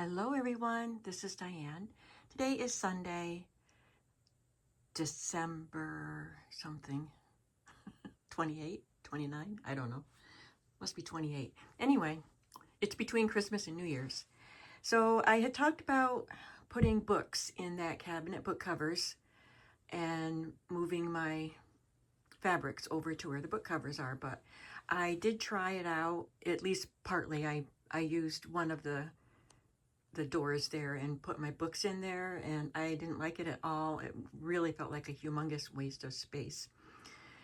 Hello everyone, this is Diane. Today is Sunday, December something, 28, 29, I don't know. Must be 28. Anyway, it's between Christmas and New Year's. So I had talked about putting books in that cabinet, book covers, and moving my fabrics over to where the book covers are, but I did try it out, at least partly. I used one of the doors there and put my books in there, and I didn't like it at all. It really felt like a humongous waste of space.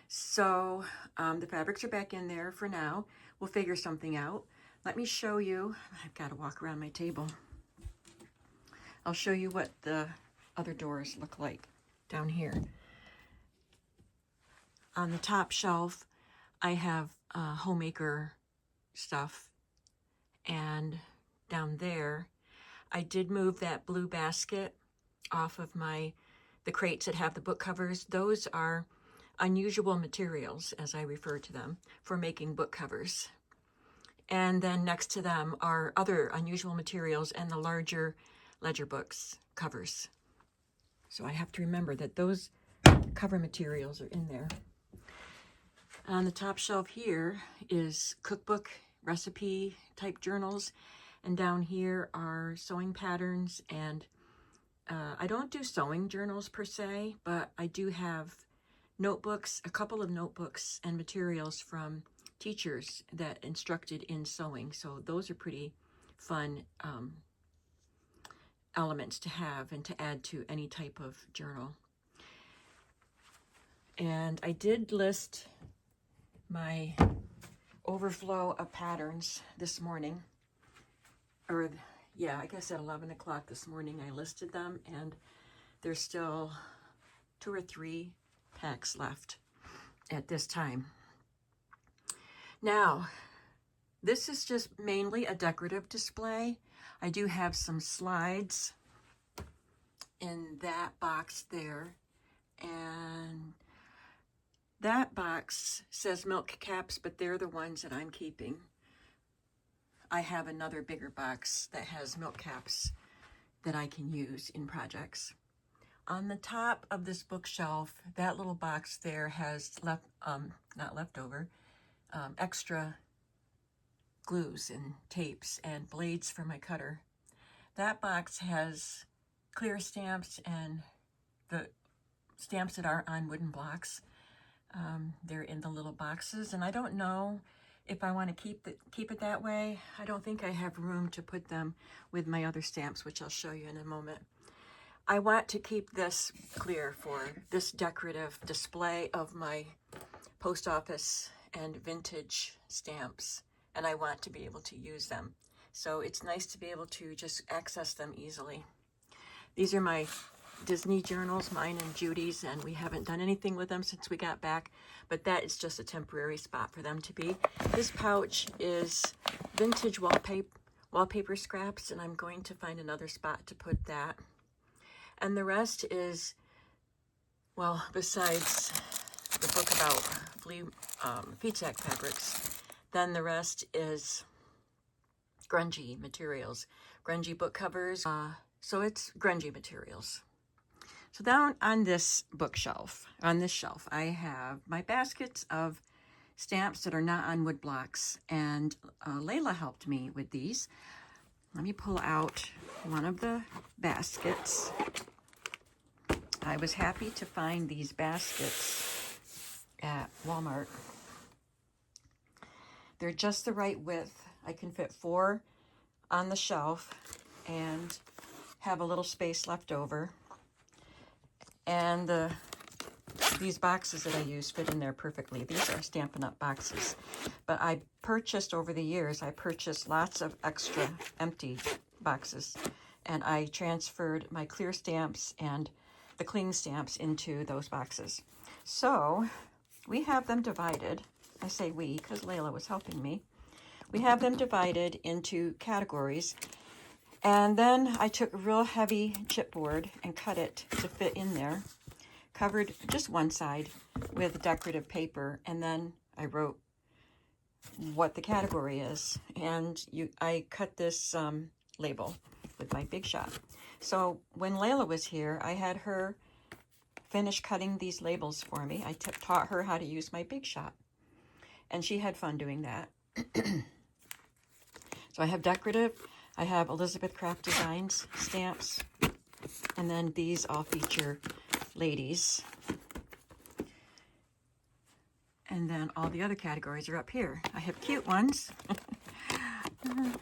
So the fabrics are back in there for now. We'll figure something out. Let me show you. I've got to walk around my table. I'll show you what the other doors look like down here. On the top shelf, I have homemaker stuff, and down there I did move that blue basket off of the crates that have the book covers. Those are unusual materials, as I refer to them, for making book covers. And then next to them are other unusual materials and the larger ledger books covers. So I have to remember that those cover materials are in there. On the top shelf here is cookbook recipe type journals. And down here are sewing patterns, and I don't do sewing journals per se, but I do have notebooks, a couple of notebooks and materials from teachers that instructed in sewing. So those are pretty fun elements to have and to add to any type of journal. And I did list my overflow of patterns this morning. Or yeah, I guess at 11 o'clock this morning I listed them, and there's still 2 or 3 packs left at this time. Now, this is just mainly a decorative display. I do have some slides in that box there, and that box says milk caps, but they're the ones that I'm keeping. I have another bigger box that has milk caps that I can use in projects. On the top of this bookshelf, that little box there has extra glues and tapes and blades for my cutter. That box has clear stamps and the stamps that are on wooden blocks. They're in the little boxes, and I don't know if I want to keep it that way. I don't think I have room to put them with my other stamps, which I'll show you in a moment. I want to keep this clear for this decorative display of my post office and vintage stamps, and I want to be able to use them. So it's nice to be able to just access them easily. These are my Disney journals, mine and Judy's, and we haven't done anything with them since we got back, but that is just a temporary spot for them to be. This pouch is vintage wallpaper scraps, and I'm going to find another spot to put that. And the rest is, well, besides the book about feed sack fabrics, then the rest is grungy materials, grungy book covers. So it's grungy materials. So down on this bookshelf, on this shelf, I have my baskets of stamps that are not on wood blocks, and Layla helped me with these. Let me pull out one of the baskets. I was happy to find these baskets at Walmart. They're just the right width. I can fit 4 on the shelf and have a little space left over. And these boxes that I use fit in there perfectly. These are Stampin' Up! Boxes. But I purchased, over the years, I purchased lots of extra empty boxes. And I transferred my clear stamps and the cling stamps into those boxes. So we have them divided. I say we because Layla was helping me. We have them divided into categories. And then I took a real heavy chipboard and cut it to fit in there, covered just one side with decorative paper, and then I wrote what the category is. And I cut this label with my Big Shot. So when Layla was here, I had her finish cutting these labels for me. I taught her how to use my Big Shot, and she had fun doing that. So I have decorative, I have Elizabeth Craft Designs stamps, and then these all feature ladies. And then all the other categories are up here. I have cute ones.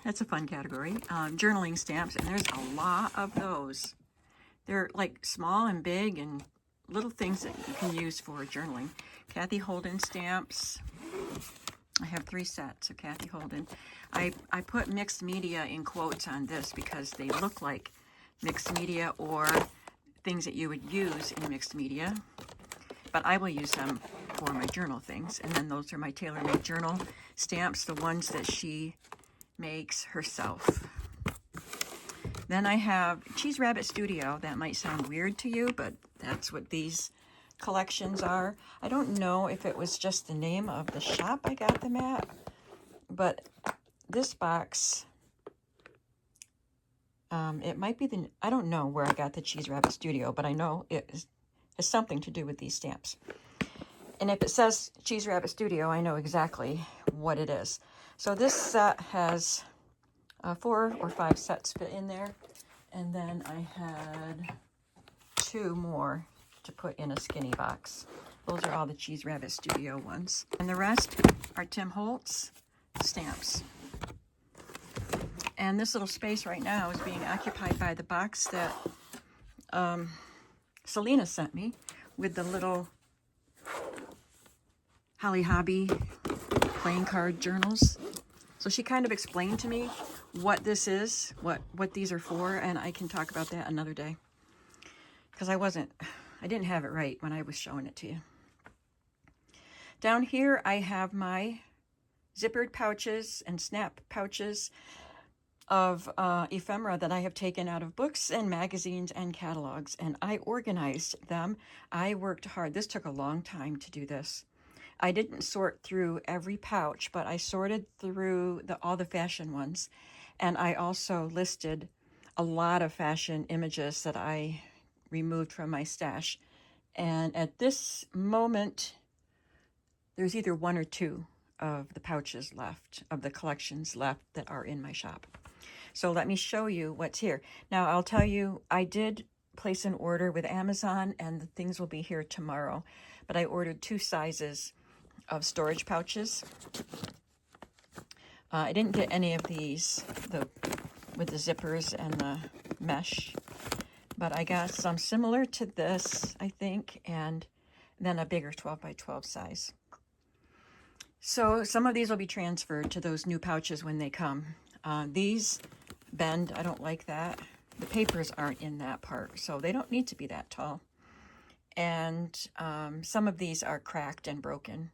That's a fun category. Journaling stamps, and there's a lot of those. They're like small and big and little things that you can use for journaling. Kathy Holden stamps. I have 3 sets of Kathy Holden. I put mixed media in quotes on this because they look like mixed media or things that you would use in mixed media. But I will use them for my journal things. And then those are my tailor-made journal stamps, the ones that she makes herself. Then I have Cheese Rabbit Studio. That might sound weird to you, but that's what these collections are. I don't know if it was just the name of the shop I got them at, but this box, it might be the, I don't know where I got the Cheese Rabbit Studio, but I know it has something to do with these stamps. And if it says Cheese Rabbit Studio, I know exactly what it is. So this set has 4 or 5 sets fit in there. And then I had 2 more to put in a skinny box. Those are all the Cheese Rabbit Studio ones. And the rest are Tim Holtz stamps. And this little space right now is being occupied by the box that Selena sent me with the little Holly Hobby playing card journals. So she kind of explained to me what this is, what these are for, and I can talk about that another day. Because I didn't have it right when I was showing it to you. Down here I have my zippered pouches and snap pouches of ephemera that I have taken out of books and magazines and catalogs, and I organized them. I worked hard. This took a long time to do this. I didn't sort through every pouch, but I sorted through all the fashion ones, and I also listed a lot of fashion images that I removed from my stash. And at this moment, there's either 1 or 2 of the pouches left, of the collections left that are in my shop. So let me show you what's here. Now, I'll tell you, I did place an order with Amazon, and the things will be here tomorrow. But I ordered 2 sizes of storage pouches. I didn't get any of these with the zippers and the mesh, but I got some similar to this, I think, and then a bigger 12 by 12 size. So some of these will be transferred to those new pouches when they come. These bend. I don't like that. The papers aren't in that part, so they don't need to be that tall. And some of these are cracked and broken,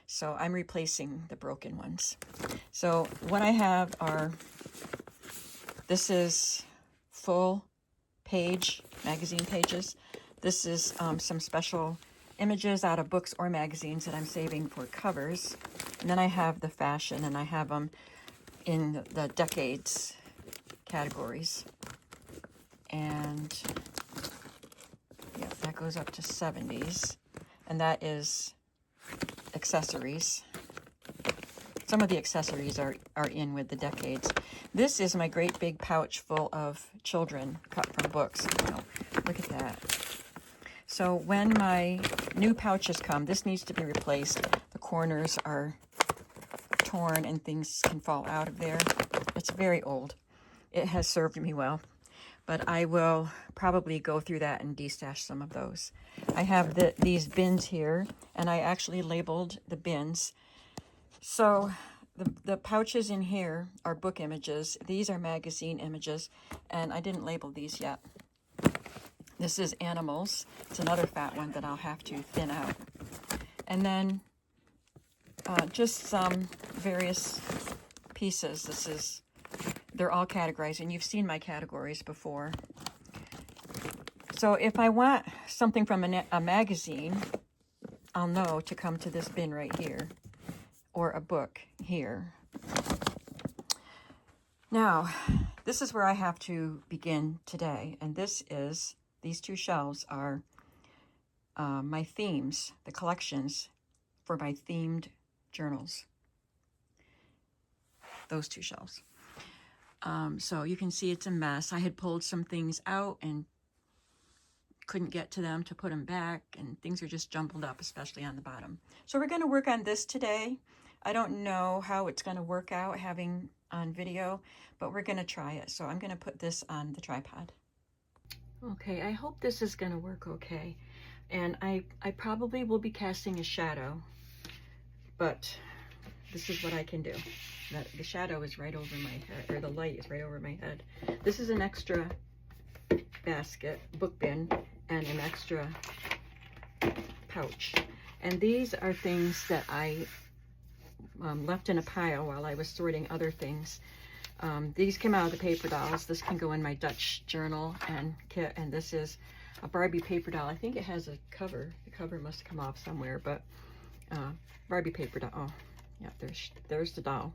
so I'm replacing the broken ones. So what I have are, this is full page magazine pages. This is some special images out of books or magazines that I'm saving for covers. And then I have the fashion, and I have them in the decades categories. And yeah, that goes up to 70s. And that is accessories. Some of the accessories are in with the decades. This is my great big pouch full of children cut from books. Oh, look at that. So when my new pouches come, this needs to be replaced. The corners are torn and things can fall out of there. It's very old. It has served me well, but I will probably go through that and destash some of those. I have these bins here, and I actually labeled the bins. So the pouches in here are book images. These are magazine images, and I didn't label these yet. This is animals. It's another fat one that I'll have to thin out. And then just some various pieces. They're all categorized, and you've seen my categories before. So if I want something from a magazine, I'll know to come to this bin right here, or a book here. Now, this is where I have to begin today. And these two shelves are my themes, the collections for my themed journals. Those two shelves. So you can see it's a mess. I had pulled some things out and couldn't get to them to put them back, and things are just jumbled up, especially on the bottom. So we're going to work on this today. I don't know how it's going to work out having on video, but we're going to try it. So I'm going to put this on the tripod. Okay, I hope this is going to work okay. And I probably will be casting a shadow, but this is what I can do. The shadow is right over my head, or the light is right over my head. This is an extra basket, book bin, and an extra pouch. And these are things that I left in a pile while I was sorting other things. These came out of the paper dolls. This can go in my Dutch journal and kit, and this is a Barbie paper doll. I think it has a cover. The cover must come off somewhere, but Barbie paper doll. Oh, yeah, there's the doll.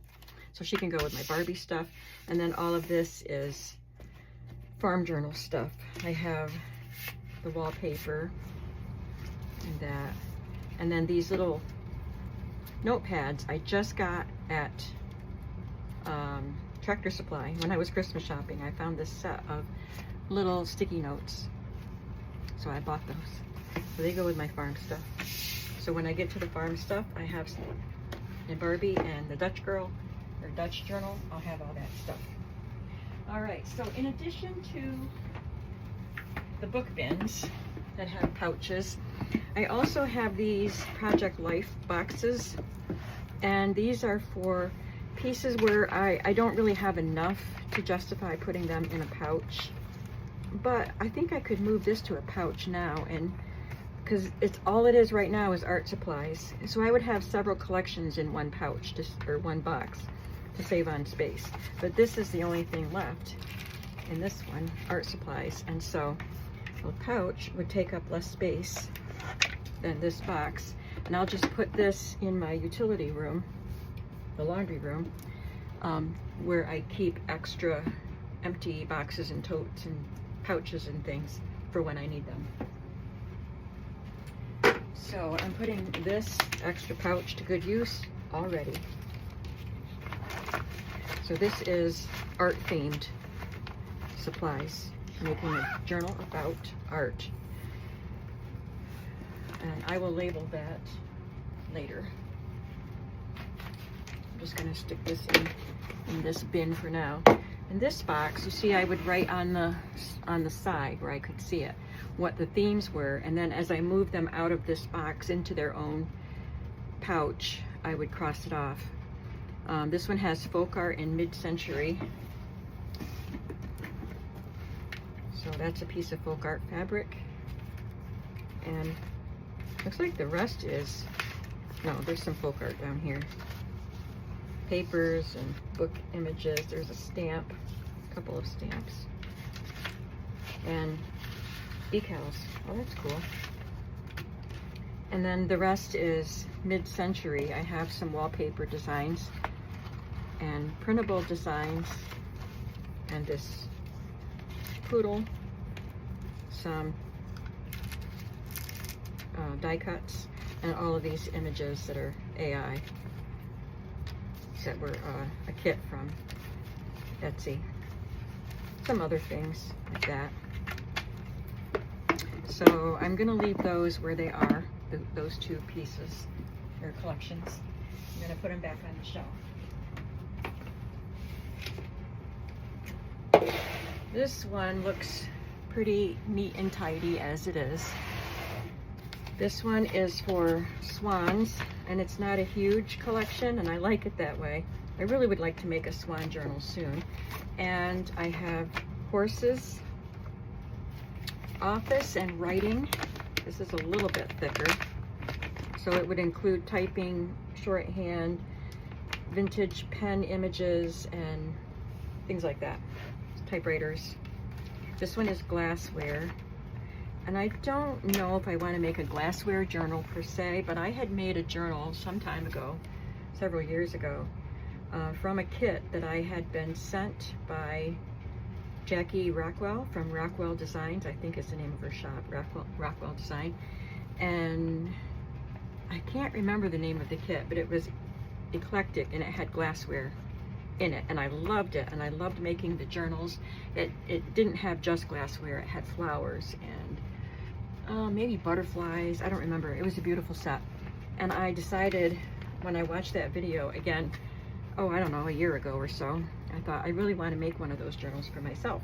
So she can go with my Barbie stuff. And then all of this is farm journal stuff. I have the wallpaper and that. And then these little notepads I just got at Tractor Supply when I was Christmas shopping. I found this set of little sticky notes. So I bought those. So they go with my farm stuff. So when I get to the farm stuff, I have the Barbie and the Dutch girl, or Dutch journal, I'll have all that stuff. All right, so in addition to the book bins that have pouches, I also have these Project Life boxes, and these are for pieces where I don't really have enough to justify putting them in a pouch. But I think I could move this to a pouch now, and because it's all it is right now is art supplies. So I would have several collections in one pouch, or one box, to save on space. But this is the only thing left in this one, art supplies. And so a pouch would take up less space than this box. And I'll just put this in my utility room, the laundry room, where I keep extra empty boxes and totes and pouches and things for when I need them. So I'm putting this extra pouch to good use already. So this is art themed supplies, making a journal about art. And I will label that later. I'm just going to stick this in this bin for now. In this box, you see I would write on the side where I could see it what the themes were, and then as I move them out of this box into their own pouch, I would cross it off. This one has folk art in mid-century. So that's a piece of folk art fabric. And looks like the rest is, no, there's some folk art down here. Papers and book images. There's a stamp, a couple of stamps. And decals. Oh, that's cool. And then the rest is mid-century. I have some wallpaper designs and printable designs, and this poodle, some die cuts, and all of these images that are AI that were a kit from Etsy. Some other things like that. So I'm going to leave those where they are, those two pieces, or collections. I'm going to put them back on the shelf. This one looks pretty neat and tidy as it is. This one is for swans, and it's not a huge collection, and I like it that way. I really would like to make a swan journal soon. And I have horses, office, and writing. This is a little bit thicker, so it would include typing, shorthand, vintage pen images, and things like that. Typewriters. This one is glassware, and I don't know if I want to make a glassware journal per se, but I had made a journal some time ago, several years ago, from a kit that I had been sent by Jackie Rockwell from Rockwell Designs, I think is the name of her shop, Rockwell Design. And I can't remember the name of the kit, but it was eclectic and it had glassware in it, and I loved it, and I loved making the journals. It didn't have just glassware, it had flowers and maybe butterflies, I don't remember. It was a beautiful set. And I decided when I watched that video again, oh, I don't know, a year ago or so, I thought I really want to make one of those journals for myself.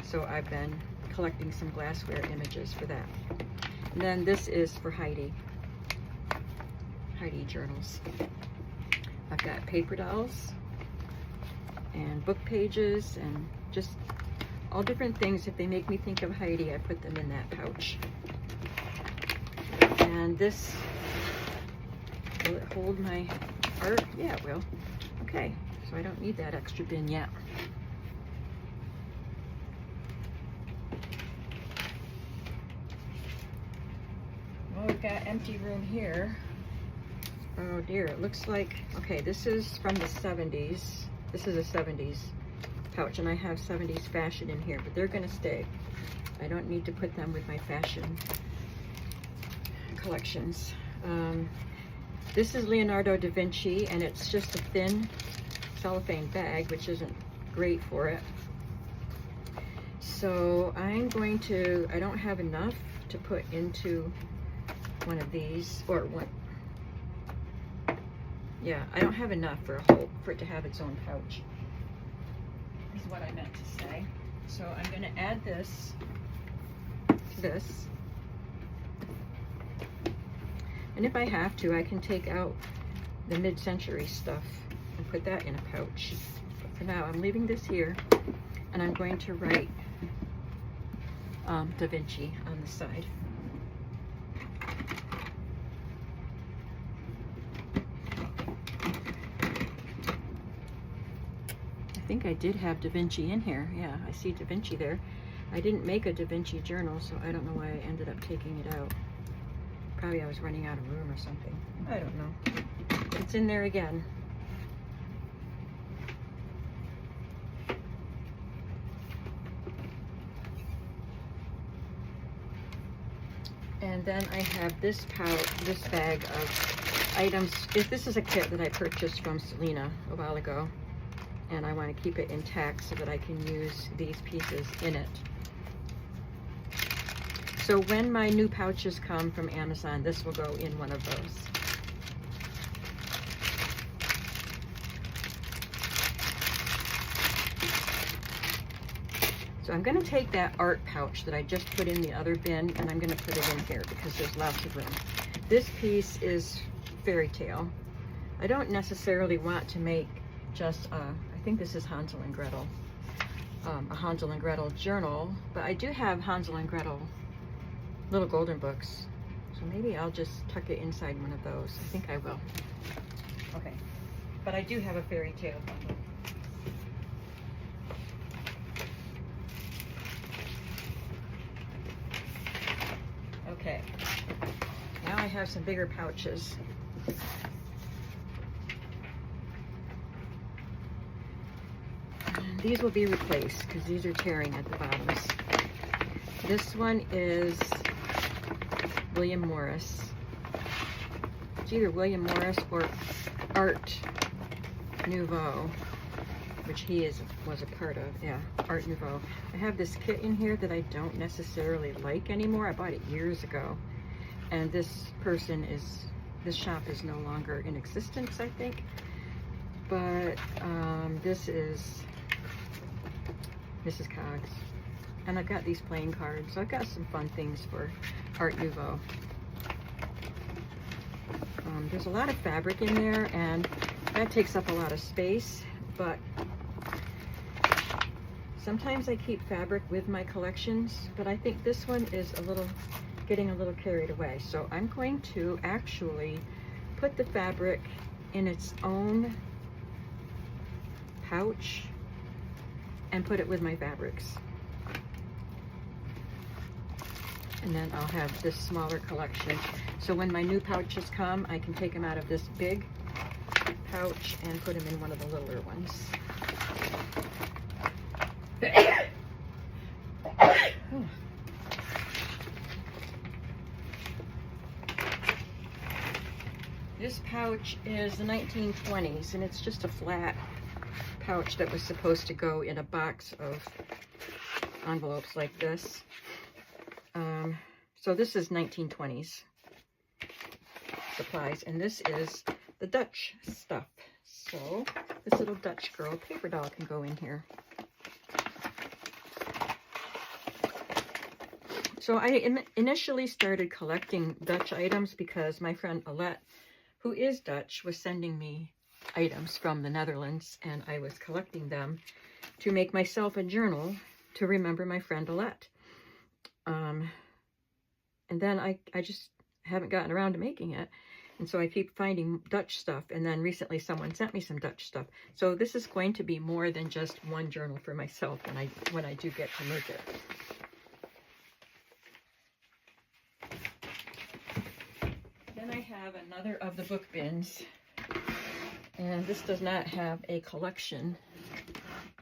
So I've been collecting some glassware images for that. And then this is for Heidi journals. I've got paper dolls and book pages and just all different things. If they make me think of Heidi, I put them in that pouch. And this, will it hold my art? Yeah, it will. Okay, so I don't need that extra bin yet. Well, we've got empty room here. Oh dear, it looks like, okay, this is from the 70s. This is a 70s pouch, and I have 70s fashion in here, but they're gonna stay. I don't need to put them with my fashion collections. This is Leonardo da Vinci, and it's just a thin cellophane bag, which isn't great for it. So I'm going to, I don't have enough to put into one of these, or one, yeah, I don't have enough for it to have its own pouch, is what I meant to say. So I'm going to add this to this. And if I have to, I can take out the mid-century stuff and put that in a pouch. But for now, I'm leaving this here, and I'm going to write Da Vinci on the side. I think I did have Da Vinci in here. Yeah, I see Da Vinci there. I didn't make a Da Vinci journal, so I don't know why I ended up taking it out. Probably I was running out of room or something. I don't know. It's in there again. And then I have this bag of items. This is a kit that I purchased from Selena a while ago, and I want to keep it intact so that I can use these pieces in it. So when my new pouches come from Amazon, this will go in one of those. So I'm going to take that art pouch that I just put in the other bin, and I'm going to put it in here because there's lots of room. This piece is fairy tale. I don't necessarily want to make just, I think this is Hansel and Gretel, a Hansel and Gretel journal, but I do have Hansel and Gretel little golden books, so maybe I'll just tuck it inside one of those. I think I will. Okay, but I do have a fairy tale bundle. Okay, now I have some bigger pouches. These will be replaced because these are tearing at the bottoms. This one is William Morris. It's either William Morris or Art Nouveau, which he was a part of. Yeah, Art Nouveau. I have this kit in here that I don't necessarily like anymore. I bought it years ago, and this shop is no longer in existence, I think. But this is Mrs. Coggs. And I've got these playing cards. So I've got some fun things for Art Nouveau. There's a lot of fabric in there, and that takes up a lot of space, but sometimes I keep fabric with my collections, but I think this one is getting a little carried away. So I'm going to actually put the fabric in its own pouch and put it with my fabrics. And then I'll have this smaller collection. So when my new pouches come, I can take them out of this big pouch and put them in one of the littler ones. Oh. This pouch is the 1920s, and it's just a flat pouch that was supposed to go in a box of envelopes like this. So this is 1920s supplies, and this is the Dutch stuff. So this little Dutch girl paper doll can go in here. So I initially started collecting Dutch items because my friend Alette, who is Dutch, was sending me items from the Netherlands, and I was collecting them to make myself a journal to remember my friend Alette. And then I just haven't gotten around to making it. And so I keep finding Dutch stuff, and then recently someone sent me some Dutch stuff. So this is going to be more than just one journal for myself when I do get to make it. Then I have another of the book bins, and this does not have a collection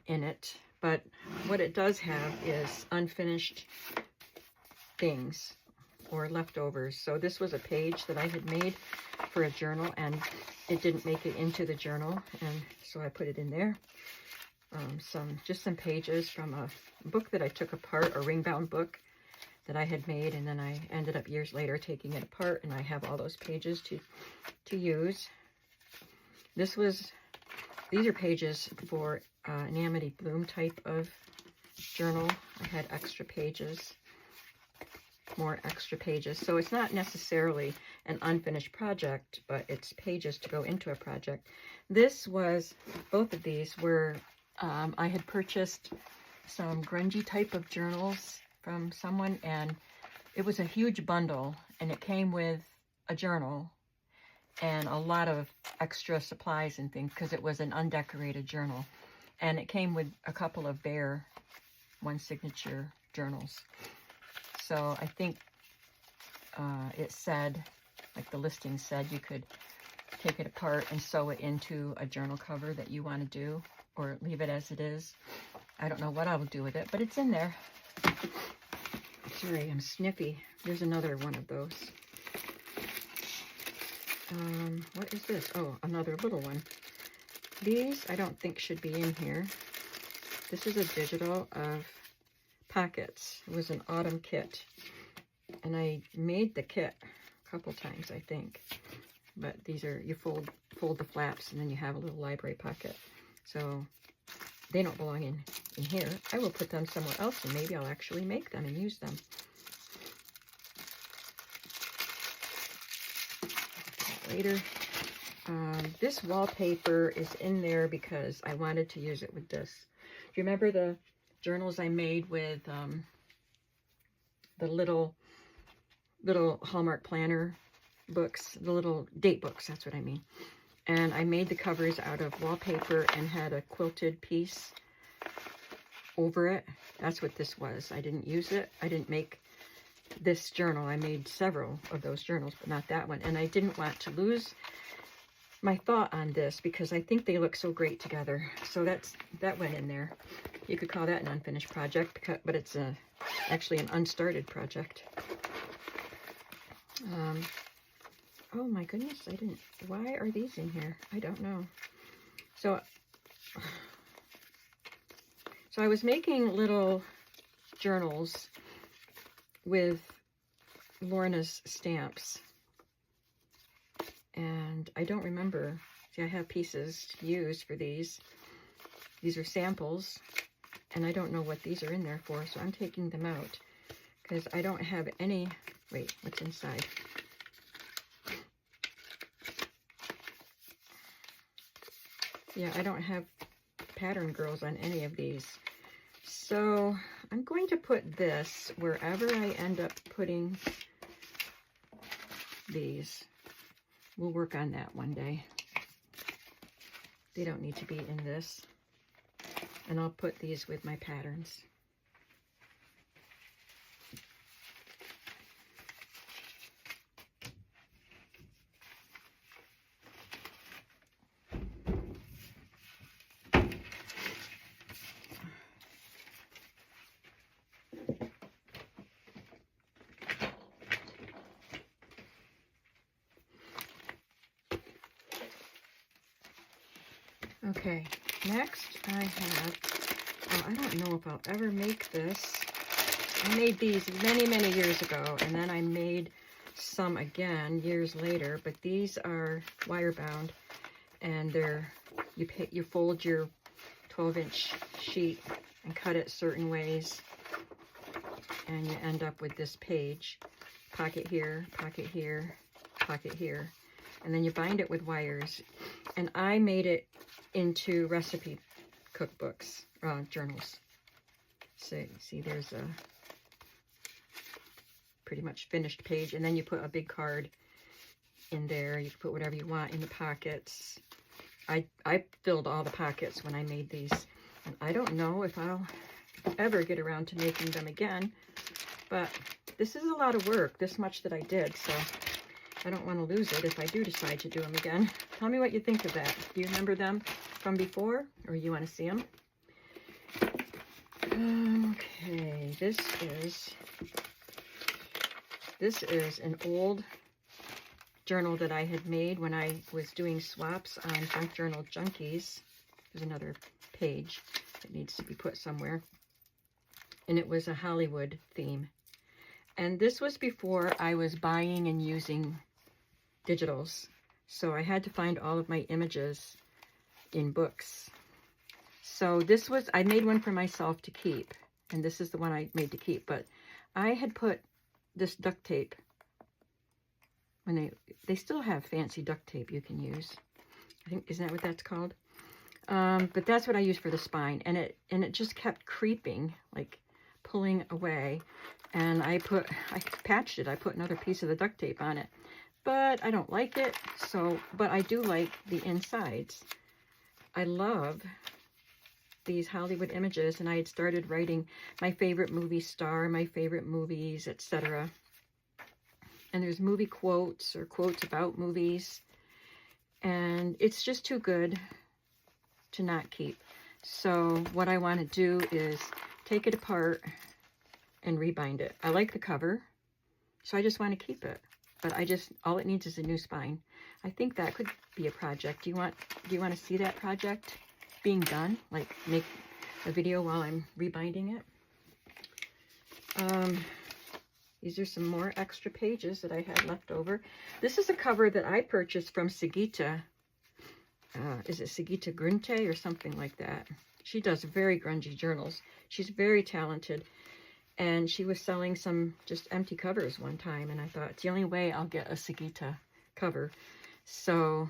in it, but what it does have is unfinished things or leftovers. So this was a page that I had made for a journal, and it didn't make it into the journal, and so I put it in there. Just some pages from a book that I took apart, a ring-bound book that I had made, and then I ended up years later taking it apart, and I have all those pages to use. These are pages for an Amity Bloom type of journal. I had extra pages, more extra pages. So it's not necessarily an unfinished project, but it's pages to go into a project. Both of these were, I had purchased some grungy type of journals from someone, and it was a huge bundle, and it came with a journal and a lot of extra supplies and things because it was an undecorated journal, and it came with a couple of bare one signature journals. So I think it said, like the listing said, you could take it apart and sew it into a journal cover that you want to do, or leave it as it is. I don't know what I will do with it, but it's in there. Sorry, I'm sniffy. There's another one of those. What is this? Oh, another little one. These I don't think should be in here. This is a digital of pockets. It was an autumn kit, and I made the kit a couple times, I think. But these are, you fold the flaps, and then you have a little library pocket. So they don't belong in here. I will put them somewhere else, and maybe I'll actually make them and use them. Later. This wallpaper is in there because I wanted to use it with this. Do you remember the journals I made with the little Hallmark planner books, the little date books, that's what I mean. And I made the covers out of wallpaper and had a quilted piece over it. That's what this was. I didn't use it. I didn't make this journal. I made several of those journals, but not that one. And I didn't want to lose my thought on this because I think they look so great together. So that went in there. You could call that an unfinished project, but it's actually an unstarted project. Oh my goodness, why are these in here? I don't know. So I was making little journals with Lorna's stamps, and I don't remember. See, I have pieces to use for these. These are samples, and I don't know what these are in there for, so I'm taking them out because I don't have any. Wait, what's inside? Yeah, I don't have pattern girls on any of these. So I'm going to put this wherever I end up putting these. We'll work on that one day. They don't need to be in this. And I'll put these with my patterns. Okay, next I have, oh, I don't know if I'll ever make this. I made these many, many years ago, and then I made some again years later, but these are wire bound, and they're, you fold your 12-inch sheet and cut it certain ways, and you end up with this page. Pocket here, pocket here, pocket here, and then you bind it with wires. And I made it into recipe cookbooks, journals. So see, there's a pretty much finished page, and then you put a big card in there. You can put whatever you want in the pockets. I filled all the pockets when I made these, and I don't know if I'll ever get around to making them again, but this is a lot of work, this much that I did, so I don't want to lose it if I do decide to do them again. Tell me what you think of that. Do you remember them from before, or you want to see them? Okay, this is an old journal that I had made when I was doing swaps on Junk Journal Junkies. There's another page that needs to be put somewhere. And it was a Hollywood theme. And this was before I was buying and using digitals. So I had to find all of my images in books. So this was, I made one for myself to keep. And this is the one I made to keep. But I had put this duct tape, when they still have fancy duct tape you can use. I think, isn't that what that's called? But that's what I used for the spine. And it just kept creeping, like pulling away. And I patched it. I put another piece of the duct tape on it. But I don't like it, but I do like the insides. I love these Hollywood images, and I had started writing my favorite movie star, my favorite movies, etc. And there's movie quotes or quotes about movies, and it's just too good to not keep. So what I want to do is take it apart and rebind it. I like the cover, so I just want to keep it. But all it needs is a new spine. I think that could be a project. Do you want to see that project being done? Like make a video while I'm rebinding it? These are some more extra pages that I had left over. This is a cover that I purchased from Sigita. Is it Sigita Grunte or something like that? She does very grungy journals. She's very talented. And she was selling some just empty covers one time, and I thought, it's the only way I'll get a Sigita cover. So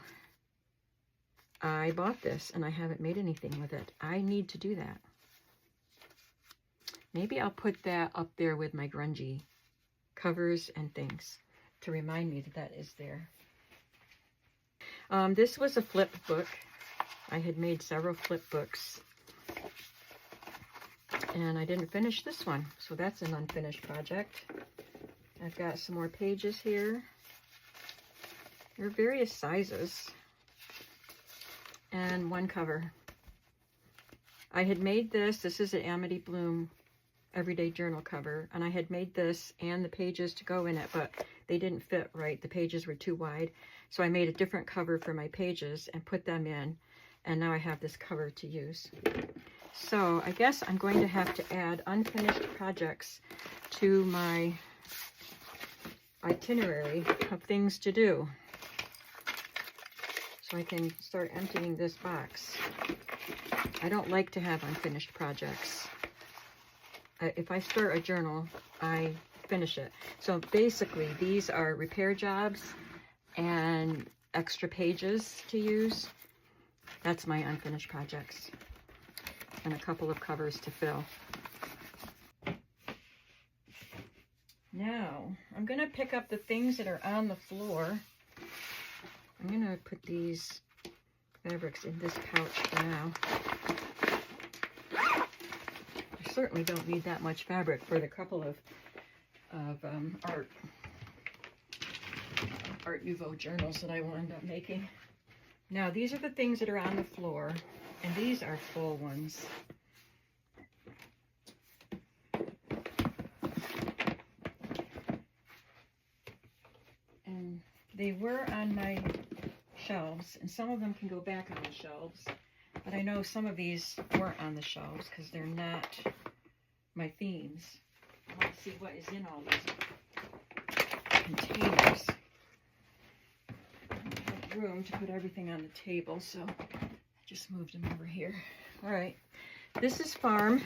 I bought this, and I haven't made anything with it. I need to do that. Maybe I'll put that up there with my grungy covers and things to remind me that that is there. This was a flip book. I had made several flip books, and I didn't finish this one, so that's an unfinished project. I've got some more pages here. There are various sizes, and one cover. I had made this. This is an Amity Bloom Everyday Journal cover, and I had made this and the pages to go in it, but they didn't fit right. The pages were too wide, so I made a different cover for my pages and put them in, and now I have this cover to use. So I guess I'm going to have to add unfinished projects to my itinerary of things to do, so I can start emptying this box. I don't like to have unfinished projects. If I start a journal, I finish it. So basically, these are repair jobs and extra pages to use. That's my unfinished projects. And a couple of covers to fill. Now, I'm going to pick up the things that are on the floor. I'm going to put these fabrics in this pouch for now. I certainly don't need that much fabric for the couple of Art Nouveau journals that I will end up making. Now, these are the things that are on the floor, and these are full ones. And they were on my shelves, and some of them can go back on the shelves. But I know some of these weren't on the shelves because they're not my themes. I want to see what is in all these containers. I don't have room to put everything on the table, so I just moved them over here. All right, this is farm.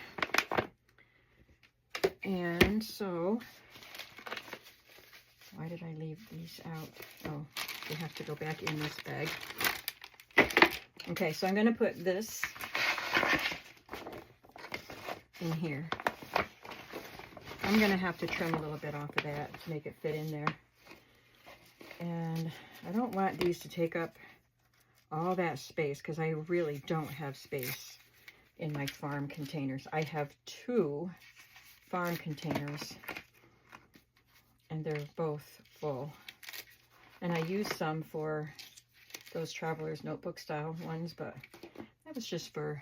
And so, why did I leave these out? Oh, they have to go back in this bag. Okay, so I'm going to put this in here. I'm going to have to trim a little bit off of that to make it fit in there. And I don't want these to take up all that space because I really don't have space in my farm containers. I have 2 farm containers and they're both full. And I use some for those traveler's notebook style ones, but that was just for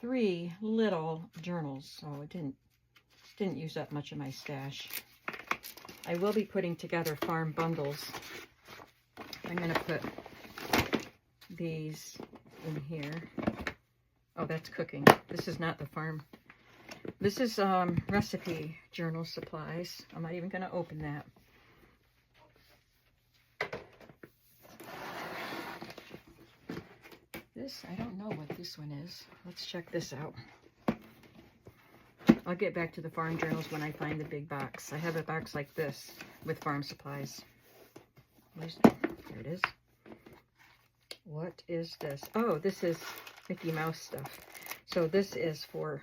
3 little journals, so it didn't use up much of my stash. I will be putting together farm bundles. I'm going to put these in here. Oh, that's cooking. This is not the farm. This is recipe journal supplies. I'm not even going to open that. This, I don't know what this one is. Let's check this out. I'll get back to the farm journals when I find the big box. I have a box like this with farm supplies. There it is. What is this? Oh, this is Mickey Mouse stuff. So this is for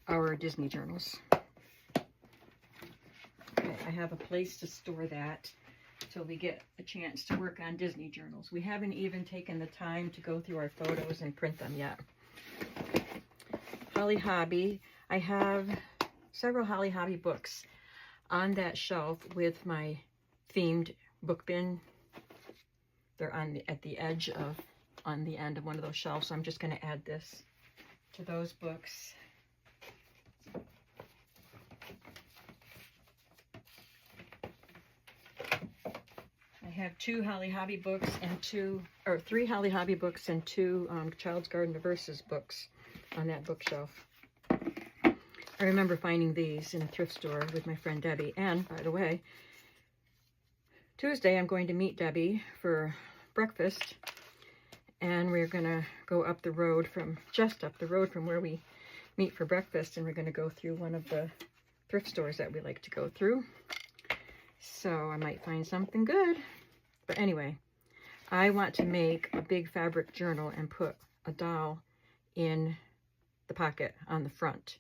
our Disney journals. Okay, I have a place to store that till we get a chance to work on Disney journals. We haven't even taken the time to go through our photos and print them yet. Holly Hobby. I have several Holly Hobby books on that shelf with my themed book bin. They're at the edge of, on the end of one of those shelves. So I'm just going to add this to those books. I have 2 Holly Hobby books and 3 Holly Hobby books and 2 Child's Garden of Verses books on that bookshelf. I remember finding these in a thrift store with my friend Debbie. And, by the way, Tuesday I'm going to meet Debbie for breakfast. And we're going to go up the road just up the road from where we meet for breakfast. And we're going to go through one of the thrift stores that we like to go through. So I might find something good. But anyway, I want to make a big fabric journal and put a doll in the pocket on the front.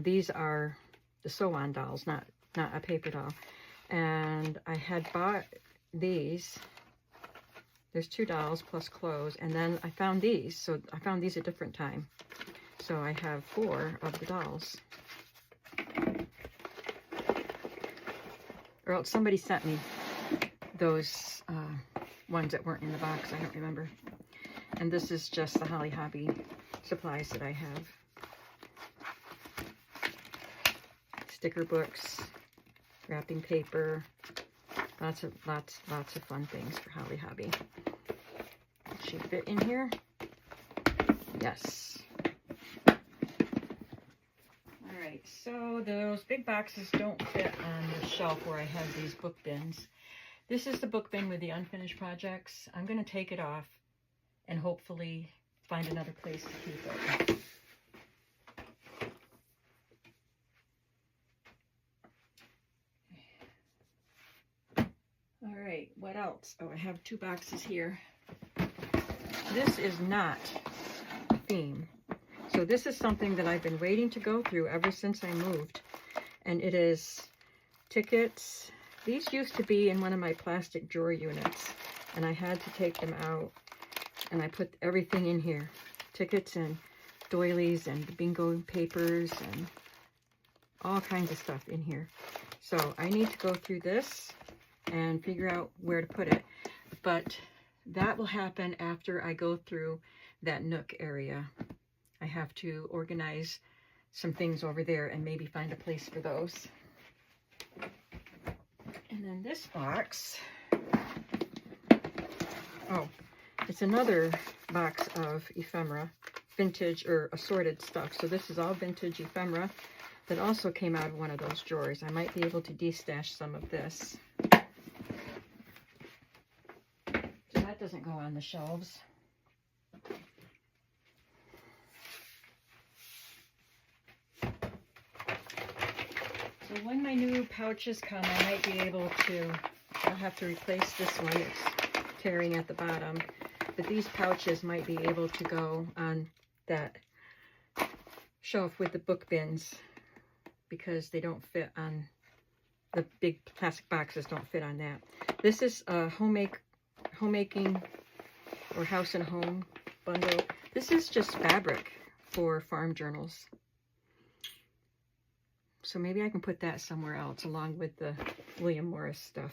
These are the sew-on dolls, not a paper doll. And I had bought these. There's 2 dolls plus clothes. And then I found these. So I found these a different time. So I have 4 of the dolls. Or else somebody sent me those ones that weren't in the box. I don't remember. And this is just the Holly Hobby supplies that I have. Sticker books, wrapping paper, lots of fun things for Holly Hobby. Does she fit in here? Yes. All right, so those big boxes don't fit on the shelf where I have these book bins. This is the book bin with the unfinished projects. I'm going to take it off and hopefully find another place to keep it. All right, what else? Oh, I have 2 boxes here. This is not a theme. So this is something that I've been waiting to go through ever since I moved. And it is tickets. These used to be in one of my plastic drawer units. And I had to take them out. And I put everything in here. Tickets and doilies and bingo papers and all kinds of stuff in here. So I need to go through this and figure out where to put it. But that will happen after I go through that nook area. I have to organize some things over there and maybe find a place for those. And then this box, oh, it's another box of ephemera, vintage or assorted stuff. So this is all vintage ephemera that also came out of one of those drawers. I might be able to de-stash some of this. So that doesn't go on the shelves. So when my new pouches come, I might be able to, I'll have to replace this one. It's tearing at the bottom. But these pouches might be able to go on that shelf with the book bins because they don't fit on, the big plastic boxes don't fit on that. This is a homemaking or house and home bundle. This is just fabric for farm journals. So maybe I can put that somewhere else along with the William Morris stuff.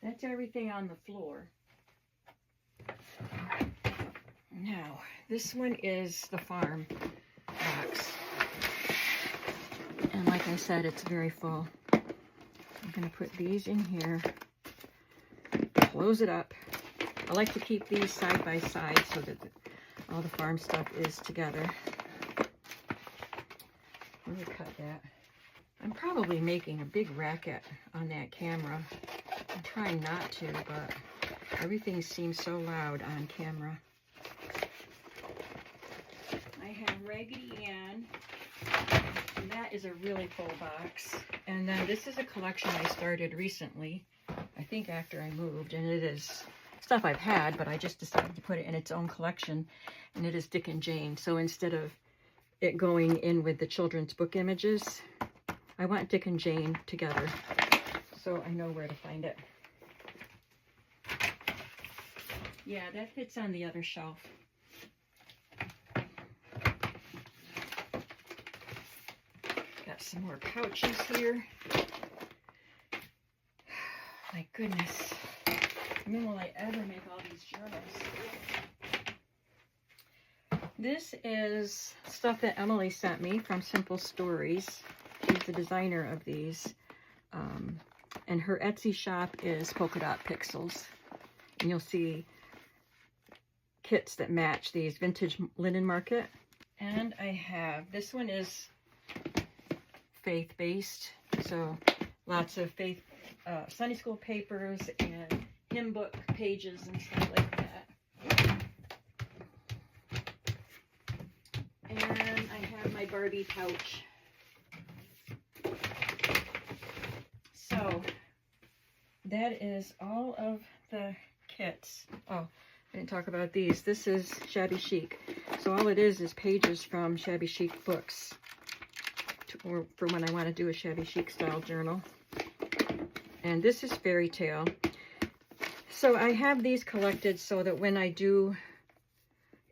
That's everything on the floor. Now, this one is the farm box. And like I said, it's very full. I'm going to put these in here, close it up. I like to keep these side by side so that all the farm stuff is together. Let me cut that. I'm probably making a big racket on that camera. I'm trying not to, but everything seems so loud on camera. I have Raggedy Ann, and that is a really full box. And then this is a collection I started recently, I think after I moved, and it is stuff I've had, but I just decided to put it in its own collection, and it is Dick and Jane. So instead of it going in with the children's book images, I want Dick and Jane together, so I know where to find it. Yeah, that fits on the other shelf. Got some more pouches here. My goodness. When will I ever make all these journals? This is stuff that Emily sent me from Simple Stories. She's the designer of these. And her Etsy shop is Polka Dot Pixels. And you'll see kits that match these, Vintage Linen Market. And I have, this one is faith-based. So lots of faith, Sunday school papers and hymn book pages and stuff like that. And I have my Barbie pouch. So that is all of the kits. Oh, I didn't talk about these. This is Shabby Chic. So all it is pages from Shabby Chic books for when I want to do a Shabby Chic style journal. And this is Fairy Tale. So I have these collected so that when I do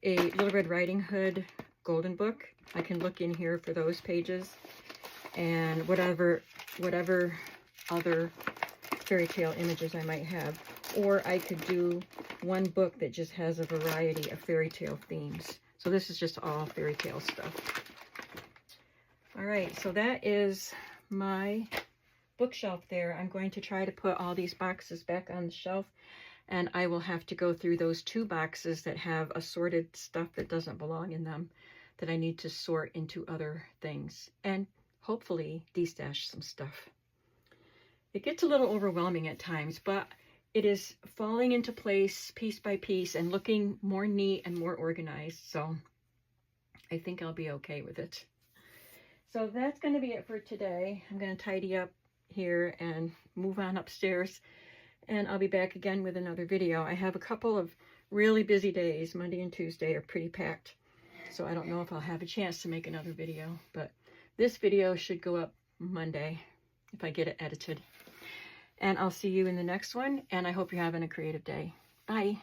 a Little Red Riding Hood golden book, I can look in here for those pages and whatever other fairy tale images I might have. Or I could do one book that just has a variety of fairy tale themes. So this is just all fairy tale stuff. All right, so that is my bookshelf there. I'm going to try to put all these boxes back on the shelf, and I will have to go through those two boxes that have assorted stuff that doesn't belong in them that I need to sort into other things and hopefully de-stash some stuff. It gets a little overwhelming at times, but it is falling into place piece by piece and looking more neat and more organized. So I think I'll be okay with it. So that's going to be it for today. I'm going to tidy up here and move on upstairs, and I'll be back again with another video. I have a couple of really busy days. Monday and Tuesday are pretty packed, so I don't know if I'll have a chance to make another video, but this video should go up Monday if I get it edited. And I'll see you in the next one, and I hope you're having a creative day. Bye.